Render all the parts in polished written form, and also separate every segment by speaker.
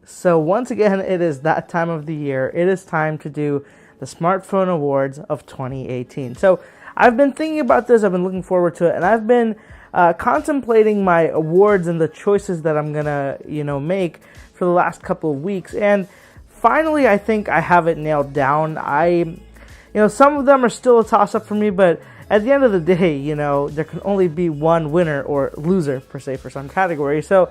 Speaker 1: So once again, it is that time of the year. It is time to do the Smartphone Awards of 2018. So I've been thinking about this. I've been looking forward to it, and I've been contemplating my awards and the choices that I'm gonna, make for the last couple of weeks. And finally, I think I have it nailed down. Some of them are still a toss-up for me, but at the end of the day, there can only be one winner or loser per se for some category. So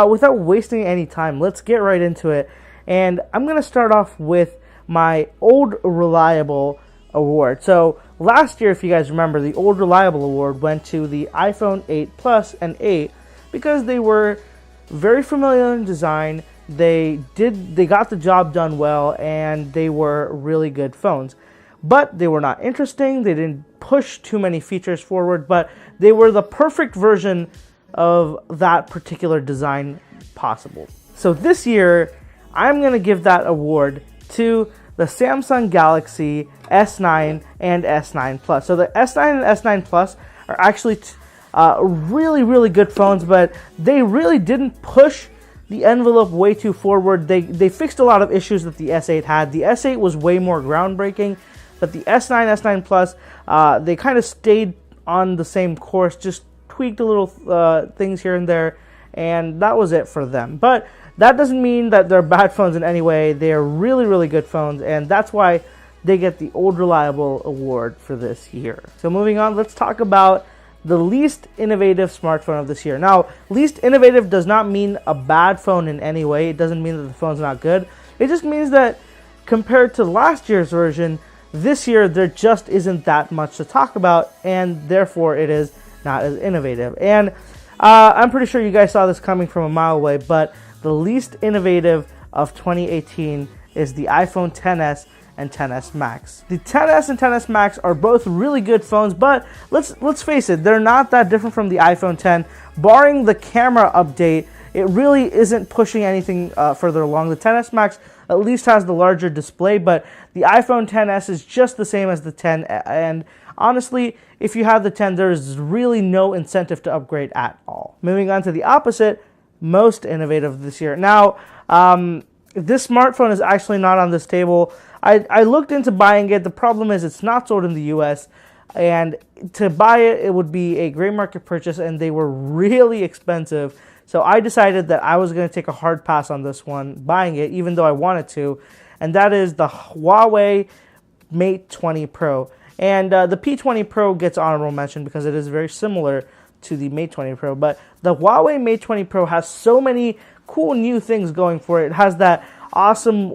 Speaker 1: without wasting any time, let's get right into it. And I'm going to start off with my Old Reliable Award. So last year, if you guys remember, the Old Reliable Award went to the iPhone 8 Plus and 8 because they were very familiar in design. They got the job done well, and they were really good phones. But they were not interesting. They didn't push too many features forward, but they were the perfect version of that particular design possible. So this year, I'm going to give that award to the Samsung Galaxy S9 and S9 Plus. So the S9 and S9 Plus are actually really, really good phones, but they really didn't push the envelope way too forward. They fixed a lot of issues that the S8 had. The S8 was way more groundbreaking, but the S9, S9 Plus, they kind of stayed on the same course, just tweaked a little things here and there, and that was it for them. But that doesn't mean that they're bad phones in any way. They are really, really good phones, and that's why they get the Old Reliable Award for this year. So moving on, let's talk about the least innovative smartphone of this year. Now, least innovative does not mean a bad phone in any way. It doesn't mean that the phone's not good. It just means that compared to last year's version, this year there just isn't that much to talk about, and therefore it is not as innovative. And I'm pretty sure you guys saw this coming from a mile away, but the least innovative of 2018 is the iPhone XS and XS Max. The XS and XS Max are both really good phones, but let's face it, they're not that different from the iPhone X. Barring the camera update, it really isn't pushing anything further along. The XS Max at least has the larger display, but the iPhone XS is just the same as the 10, and honestly, if you have the 10, there's really no incentive to upgrade at all. Moving on to the opposite, most innovative this year. Now, this smartphone is actually not on this table. I looked into buying it. The problem is it's not sold in the US, and to buy it, it would be a gray market purchase, and they were really expensive. So I decided that I was going to take a hard pass on this one, buying it, even though I wanted to, and that is the HUAWEI Mate 20 Pro. And the P20 Pro gets honorable mention because it is very similar to the Mate 20 Pro. But the HUAWEI Mate 20 Pro has so many cool new things going for it. It has that awesome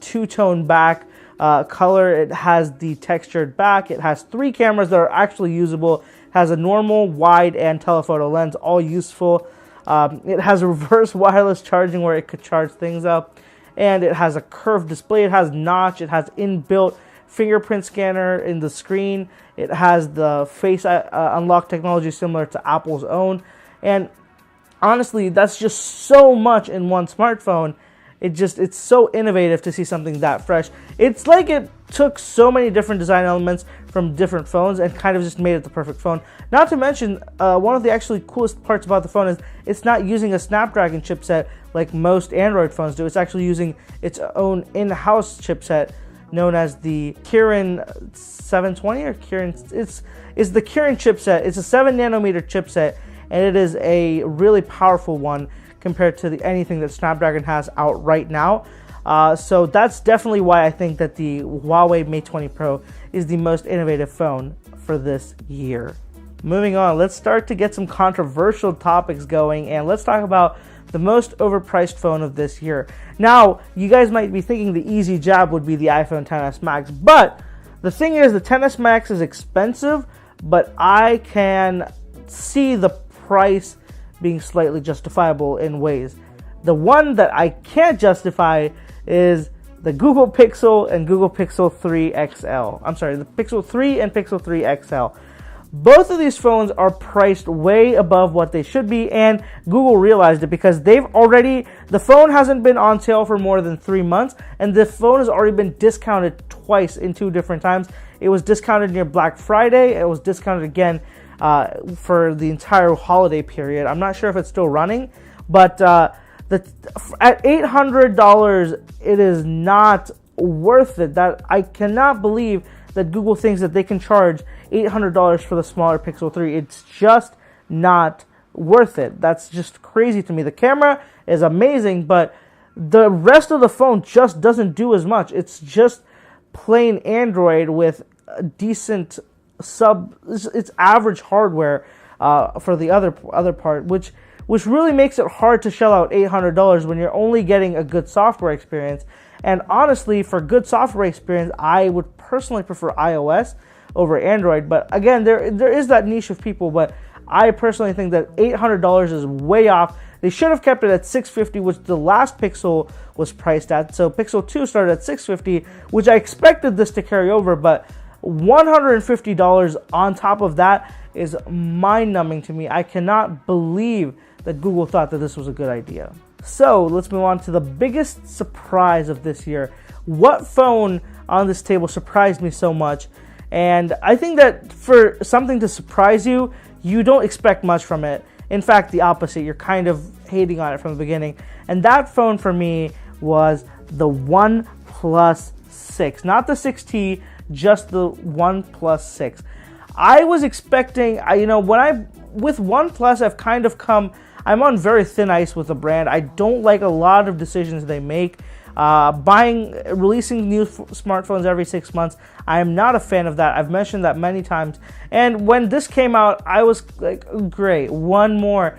Speaker 1: two-tone back color. It has the textured back. It has 3 cameras that are actually usable. It has a normal, wide, and telephoto lens, all useful. It has reverse wireless charging where it could charge things up. And it has a curved display. It has notch. It has inbuilt fingerprint scanner in the screen. It has the face unlock technology similar to Apple's own. And honestly, that's just so much in one smartphone. It's so innovative to see something that fresh. It's like it took so many different design elements from different phones and kind of just made it the perfect phone. Not to mention, one of the actually coolest parts about the phone is it's not using a Snapdragon chipset like most Android phones do. It's actually using its own in-house chipset known as the Kirin 720 or Kirin. It's the Kirin chipset. It's a 7nm chipset, and it is a really powerful one compared to anything that Snapdragon has out right now. So that's definitely why I think that the HUAWEI Mate 20 Pro is the most innovative phone for this year. Moving on, let's start to get some controversial topics going, and let's talk about the most overpriced phone of this year. Now, you guys might be thinking the easy jab would be the iPhone XS Max, but the thing is, the XS Max is expensive, but I can see the price being slightly justifiable in ways. The one that I can't justify is the Google Pixel and Google Pixel 3 XL. I'm sorry, the Pixel 3 and Pixel 3 XL. Both of these phones are priced way above what they should be, and Google realized it because the phone hasn't been on sale for more than 3 months, and the phone has already been discounted twice in 2 different times. It was discounted near Black Friday. It was discounted again for the entire holiday period. I'm not sure if it's still running, but At $800, it is not worth it. That I cannot believe that Google thinks that they can charge $800 for the smaller Pixel 3. It's just not worth it. That's just crazy to me. The camera is amazing, but the rest of the phone just doesn't do as much. It's just plain Android with a decent it's average hardware for the other part, which really makes it hard to shell out $800 when you're only getting a good software experience. And honestly, for good software experience, I would personally prefer iOS over Android. But again, there is that niche of people, but I personally think that $800 is way off. They should have kept it at $650, which the last Pixel was priced at. So Pixel 2 started at $650, which I expected this to carry over, but $150 on top of that is mind-numbing to me. I cannot believe that Google thought that this was a good idea. So let's move on to the biggest surprise of this year. What phone on this table surprised me so much? And I think that for something to surprise you, you don't expect much from it. In fact, the opposite. You're kind of hating on it from the beginning. And that phone for me was the OnePlus 6. Not the 6T, just the OnePlus 6. I was expecting, with OnePlus, I've kind of I'm on very thin ice with the brand. I don't like a lot of decisions they make. Releasing new smartphones every 6 months, I am not a fan of that. I've mentioned that many times. And when this came out, I was like, great, one more.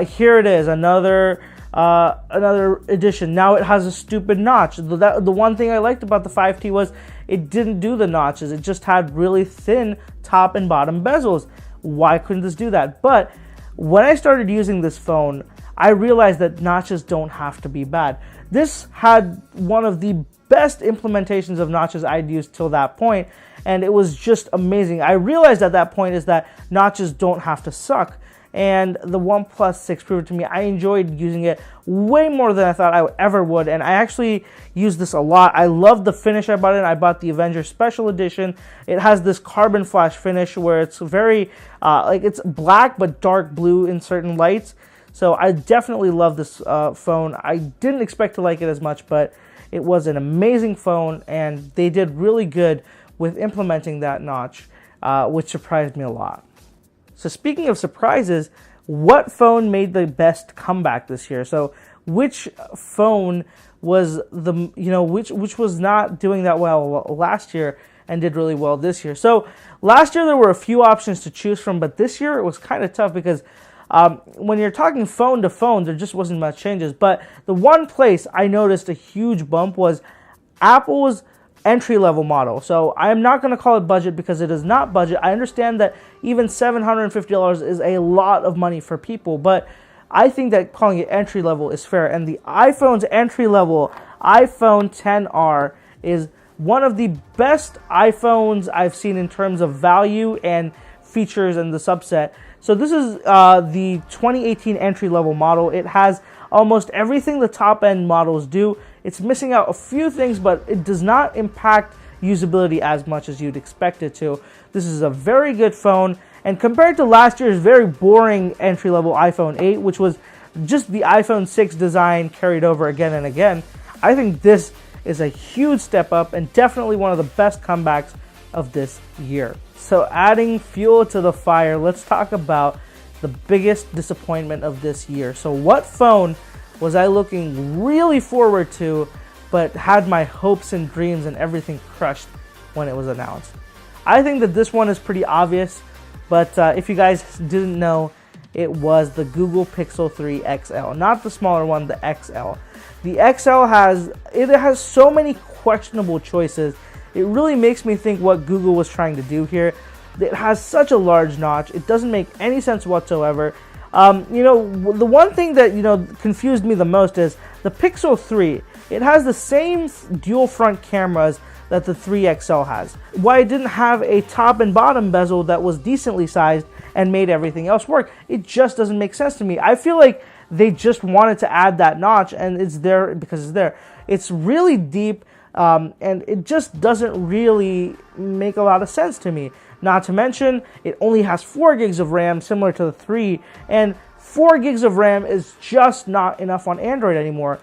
Speaker 1: Here it is, another edition. Now it has a stupid notch. The one thing I liked about the 5T was it didn't do the notches. It just had really thin top and bottom bezels. Why couldn't this do that? But when I started using this phone, I realized that notches don't have to be bad. This had one of the best implementations of notches I'd used till that point, and it was just amazing. I realized at that point is that notches don't have to suck, and the OnePlus 6 proved it to me. I enjoyed using it way more than I thought I ever would, and I actually use this a lot. I love the finish I bought in. I bought the Avengers Special Edition. It has this carbon flash finish where it's very, it's black but dark blue in certain lights. So I definitely love this phone. I didn't expect to like it as much, but it was an amazing phone, and they did really good with implementing that notch, which surprised me a lot. So speaking of surprises, what phone made the best comeback this year? So which phone was which was not doing that well last year and did really well this year? So last year there were a few options to choose from, but this year it was kind of tough because when you're talking phone to phone, there just wasn't much changes. But the one place I noticed a huge bump was Apple's entry-level model. So I am not going to call it budget because it is not budget. I understand that even $750 is a lot of money for people, but I think that calling it entry-level is fair. And the iPhone's entry-level, iPhone XR, is one of the best iPhones I've seen in terms of value and features in the subset. So this is the 2018 entry-level model. It has almost everything the top-end models do. It's missing out a few things, but it does not impact usability as much as you'd expect it to. This is a very good phone, and compared to last year's very boring entry-level iPhone 8, which was just the iPhone 6 design carried over again and again, I think this is a huge step up and definitely one of the best comebacks of this year. So adding fuel to the fire, let's talk about the biggest disappointment of this year. So what phone was I looking really forward to, but had my hopes and dreams and everything crushed when it was announced? I think that this one is pretty obvious, but if you guys didn't know, it was the Google Pixel 3 XL, not the smaller one, the XL. The XL has so many questionable choices. It really makes me think what Google was trying to do here. It has such a large notch. It doesn't make any sense whatsoever. The one thing that confused me the most is the Pixel 3. It has the same dual front cameras that the 3XL has. Why it didn't have a top and bottom bezel that was decently sized and made everything else work, it just doesn't make sense to me. I feel like they just wanted to add that notch, and it's there because it's there. It's really deep, and it just doesn't really make a lot of sense to me. Not to mention, it only has 4 gigs of RAM, similar to the 3, and 4 gigs of RAM is just not enough on Android anymore.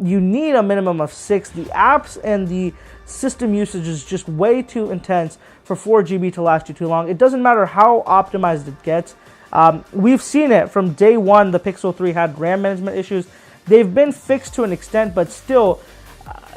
Speaker 1: You need a minimum of 6. The apps and the system usage is just way too intense for 4 GB to last you too long. It doesn't matter how optimized it gets. We've seen it from day one. The Pixel 3 had RAM management issues. They've been fixed to an extent, but still,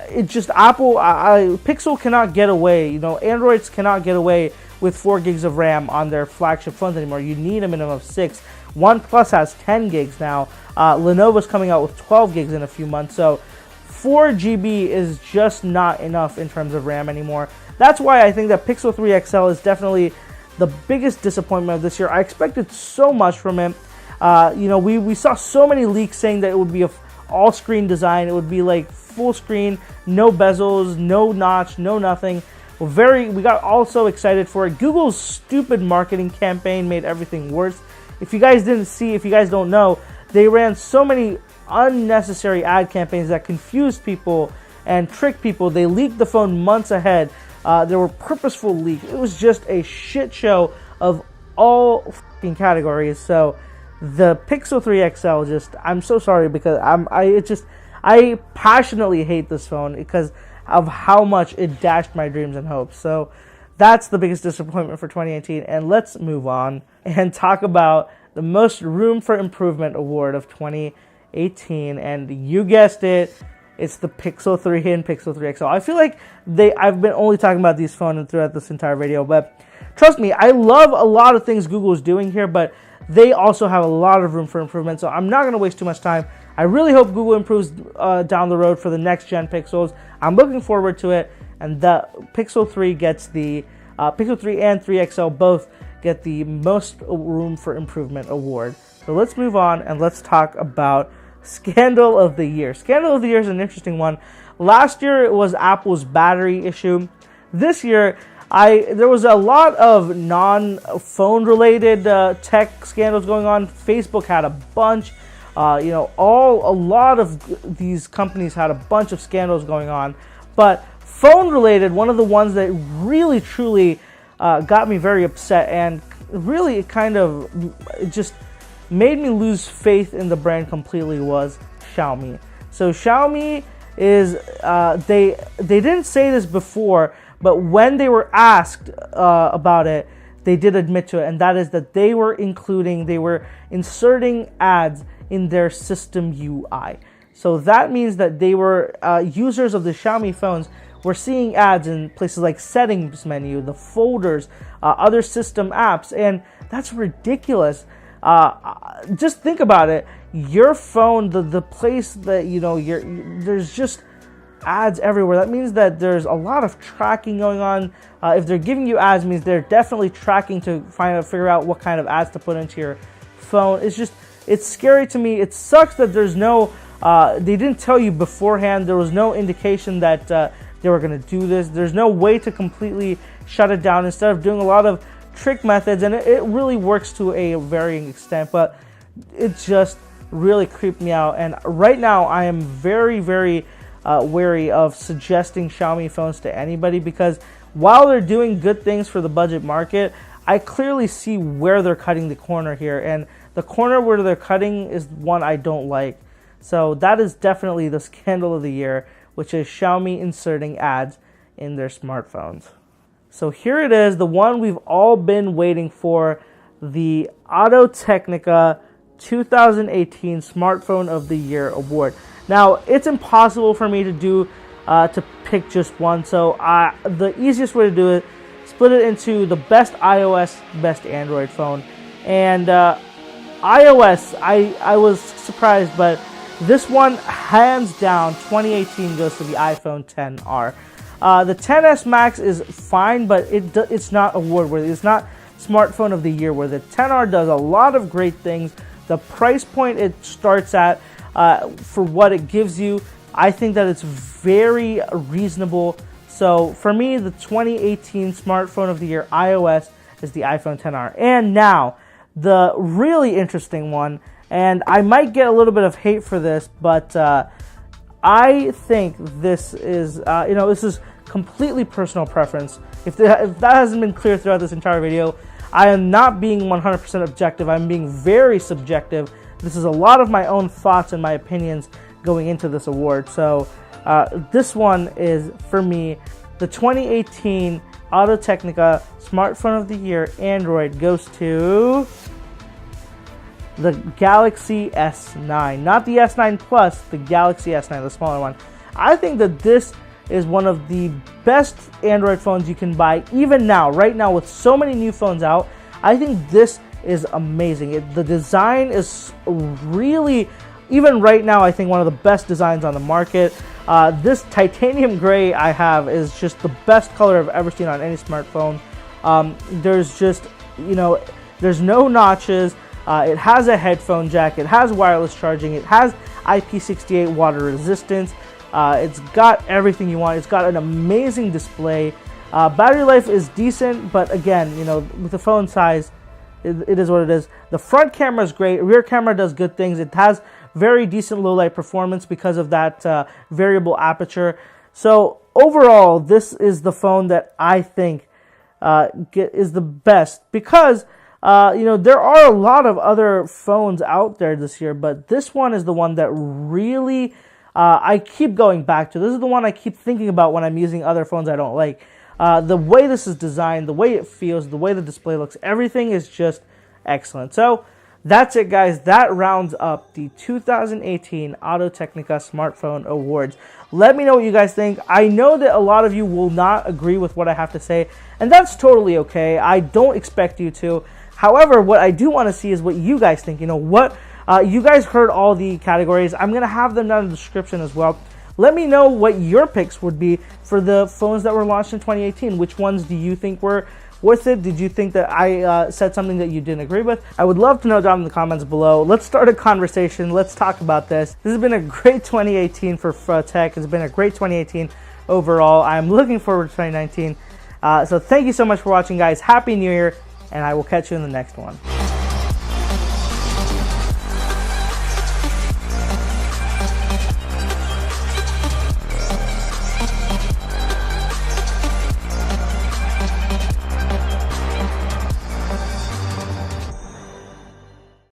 Speaker 1: it just Pixel cannot get away. Androids cannot get away with 4 gigs of RAM on their flagship phones anymore. You need a minimum of 6. OnePlus has 10 gigs now. Lenovo's coming out with 12 gigs in a few months. So 4 GB is just not enough in terms of RAM anymore. That's why I think that Pixel 3 XL is definitely the biggest disappointment of this year. I expected so much from it. We saw so many leaks saying that it would be a all-screen design. It would be like full screen, no bezels, no notch, no nothing. We got all so excited for it. Google's stupid marketing campaign made everything worse. If you guys don't know, they ran so many unnecessary ad campaigns that confused people and tricked people. They leaked the phone months ahead. There were purposeful leaks. It was just a shit show of all fucking categories. So the Pixel 3 XL, I'm so sorry, because I passionately hate this phone because of how much it dashed my dreams and hopes. So that's the biggest disappointment for 2018. And let's move on and talk about the most room for improvement award of 2018. And you guessed it, it's the Pixel 3 and Pixel 3 XL. I feel like I've been only talking about these phones throughout this entire video, but trust me, I love a lot of things Google is doing here, but they also have a lot of room for improvement. So I'm not going to waste too much time. I really hope Google improves down the road for the next gen Pixels. I'm looking forward to it, and the Pixel 3 gets the Pixel 3 and 3 XL both get the most room for improvement award. So let's move on and let's talk about Scandal of the Year. Scandal of the Year is an interesting one. Last year it was Apple's battery issue. This year there was a lot of non-phone related tech scandals going on. Facebook had a bunch. A lot of these companies had a bunch of scandals going on, but phone related, one of the ones that really truly got me very upset and really it just made me lose faith in the brand completely was Xiaomi. So Xiaomi is they didn't say this before, but when they were asked about it, they did admit to it, and that is that they were inserting ads in their system UI. So that means that they were users of the Xiaomi phones were seeing ads in places like settings menu, the folders, other system apps, and that's ridiculous. Just think about it. Your phone, the place that there's just ads everywhere. That means that there's a lot of tracking going on. If they're giving you ads, it means they're definitely tracking to figure out what kind of ads to put into your phone. It's scary to me. It sucks that there's no, they didn't tell you beforehand. There was no indication that they were going to do this. There's no way to completely shut it down instead of doing a lot of trick methods, and it really works to a varying extent, but it just really creeped me out. And right now I am very, very wary of suggesting Xiaomi phones to anybody, because while they're doing good things for the budget market, I clearly see where they're cutting the corner here, and the corner where they're cutting is one I don't like. So that is definitely the scandal of the year, which is Xiaomi inserting ads in their smartphones. So here it is, the one we've all been waiting for, the Technica 2018 Smartphone of the Year award. Now, it's impossible for me to pick just one, so the easiest way to do it, split it into the best iOS, best Android phone. And iOS, I was surprised, but this one, hands down, 2018 goes to the iPhone XR. The XS Max is fine, but it's not award worthy. It's not Smartphone of the Year, where the XR does a lot of great things. The price point it starts at, for what it gives you, I think that it's very reasonable. So for me, the 2018 Smartphone of the Year iOS is the iPhone XR. And now, the really interesting one, and I might get a little bit of hate for this, but I think this is, this is completely personal preference. If that hasn't been clear throughout this entire video, I am not being 100% objective. I'm being very subjective. This is a lot of my own thoughts and my opinions going into this award. So this one is, for me, the 2018 Audio Technica Smartphone of the Year Android goes to the Galaxy S9. Not the S9 Plus, the Galaxy S9, the smaller one. I think that this is one of the best Android phones you can buy, even now, right now, with so many new phones out. I think this is amazing. The design is really, even right now, I think one of the best designs on the market. This titanium gray I have is just the best color I've ever seen on any smartphone. There's just, there's no notches. It has a headphone jack. It has wireless charging. It has IP68 water resistance. It's got everything you want. It's got an amazing display. Battery life is decent, but again, with the phone size, it is what it is. The front camera is great. Rear camera does good things. It has very decent low light performance because of that variable aperture. So overall, this is the phone that I think is the best, because there are a lot of other phones out there this year, but this one is the one that really I keep going back to. This is the one I keep thinking about when I'm using other phones I don't like. The way this is designed, the way it feels, the way the display looks, everything is just excellent. So that's it, guys. That rounds up the 2018 Audio Technica Smartphone Awards. Let me know what you guys think. I know that a lot of you will not agree with what I have to say, and that's totally okay. I don't expect you to. However, what I do want to see is what you guys think. You guys heard all the categories. I'm going to have them down in the description as well. Let me know what your picks would be for the phones that were launched in 2018. Which ones do you think were worth it? Did you think that I said something that you didn't agree with? I would love to know down in the comments below. Let's start a conversation. Let's talk about this. This has been a great 2018 for tech. It's been a great 2018 overall. I'm looking forward to 2019. So thank you so much for watching, guys. Happy New Year, and I will catch you in the next one.